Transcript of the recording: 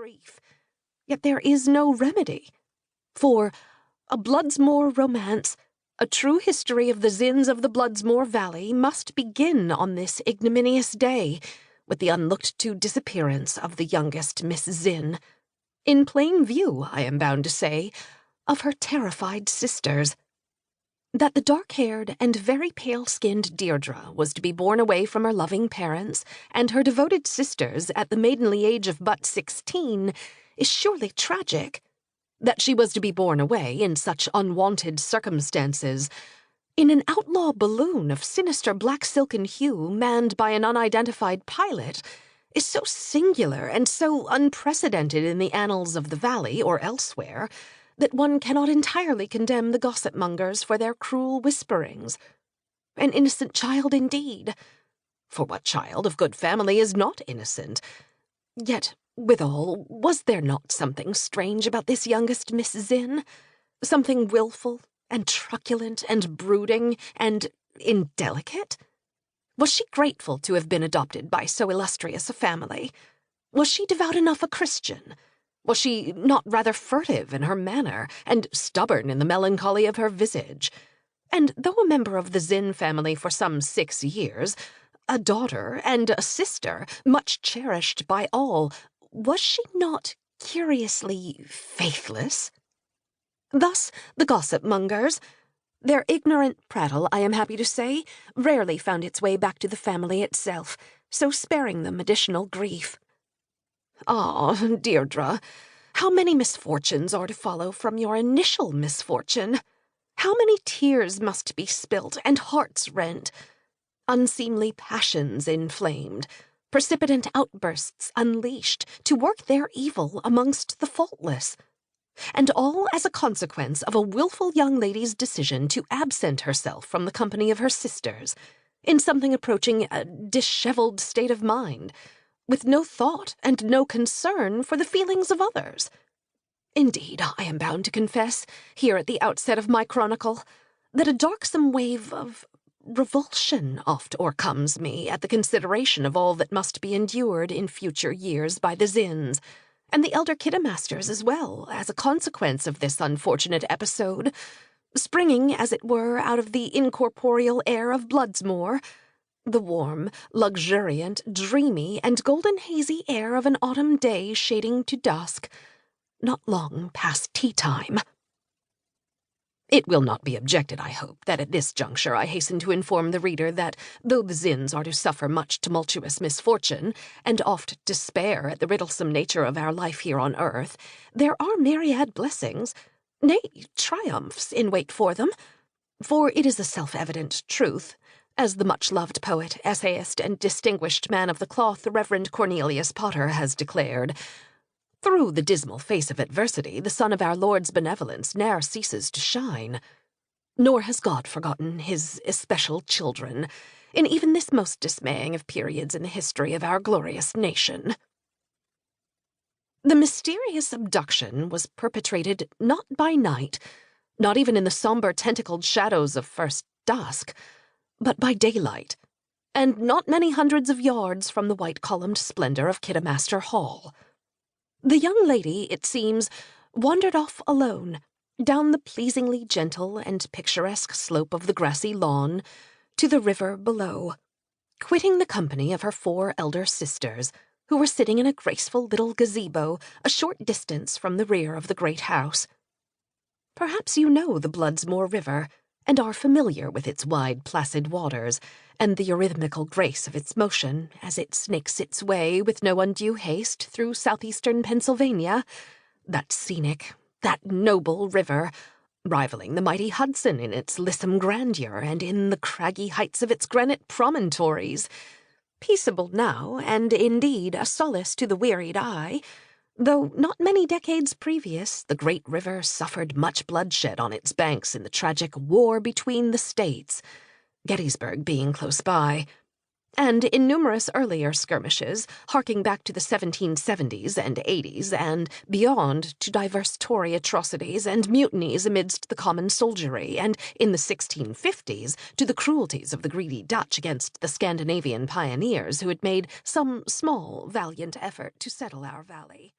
grief. Yet there is no remedy. For a Bloodsmoor Romance, a true history of the Zinns of the Bloodsmoor Valley, must begin on this ignominious day, with the unlooked-to disappearance of the youngest Miss Zinn, in plain view, I am bound to say, of her terrified sisters. That the dark-haired and very pale-skinned Deirdre was to be borne away from her loving parents and her devoted sisters at the maidenly age of but 16 is surely tragic. That she was to be borne away in such unwanted circumstances, in an outlaw balloon of sinister black silken hue manned by an unidentified pilot, is so singular and so unprecedented in the annals of the valley or elsewhere that one cannot entirely condemn the gossip-mongers for their cruel whisperings. An innocent child indeed. For what child of good family is not innocent? Yet, withal, was there not something strange about this youngest Miss Zinn? Something wilful and truculent and brooding and indelicate? Was she grateful to have been adopted by so illustrious a family? Was she devout enough a Christian? Was she not rather furtive in her manner, and stubborn in the melancholy of her visage? And though a member of the Zinn family for some 6 years, a daughter and a sister, much cherished by all, was she not curiously faithless? Thus the gossip-mongers. Their ignorant prattle, I am happy to say, rarely found its way back to the family itself, so sparing them additional grief. Ah, Deirdre, how many misfortunes are to follow from your initial misfortune? How many tears must be spilt and hearts rent? Unseemly passions inflamed, precipitant outbursts unleashed to work their evil amongst the faultless, and all as a consequence of a wilful young lady's decision to absent herself from the company of her sisters, in something approaching a dishevelled state of mind, with no thought and no concern for the feelings of others. Indeed, I am bound to confess, here at the outset of my chronicle, that a darksome wave of revulsion oft o'ercomes me at the consideration of all that must be endured in future years by the Zinns, and the elder Kiddermasters as well, as a consequence of this unfortunate episode, springing, as it were, out of the incorporeal air of Bloodsmoor, the warm, luxuriant, dreamy, and golden-hazy air of an autumn day shading to dusk, not long past tea-time. It will not be objected, I hope, that at this juncture I hasten to inform the reader that, though the Zinns are to suffer much tumultuous misfortune, and oft despair at the riddlesome nature of our life here on earth, there are myriad blessings, nay, triumphs, in wait for them. For it is a self-evident truth, as the much-loved poet, essayist, and distinguished man of the cloth, the Reverend Cornelius Potter, has declared, "Through the dismal face of adversity, the sun of our Lord's benevolence ne'er ceases to shine. Nor has God forgotten his especial children, in even this most dismaying of periods in the history of our glorious nation." The mysterious abduction was perpetrated not by night, not even in the somber tentacled shadows of first dusk, but by daylight, and not many hundreds of yards from the white-columned splendor of Kiddermaster Hall. The young lady, it seems, wandered off alone, down the pleasingly gentle and picturesque slope of the grassy lawn, to the river below, quitting the company of her 4 elder sisters, who were sitting in a graceful little gazebo a short distance from the rear of the great house. Perhaps you know the Bloodsmoor River, and are familiar with its wide placid waters, and the eurythmical grace of its motion as it snakes its way with no undue haste through southeastern Pennsylvania, that scenic, that noble river, rivaling the mighty Hudson in its lissom grandeur and in the craggy heights of its granite promontories, peaceable now, and indeed a solace to the wearied eye, though not many decades previous the great river suffered much bloodshed on its banks in the tragic war between the states, Gettysburg being close by, and in numerous earlier skirmishes, harking back to the 1770s and 80s, and beyond to diverse Tory atrocities and mutinies amidst the common soldiery, and in the 1650s to the cruelties of the greedy Dutch against the Scandinavian pioneers who had made some small, valiant effort to settle our valley.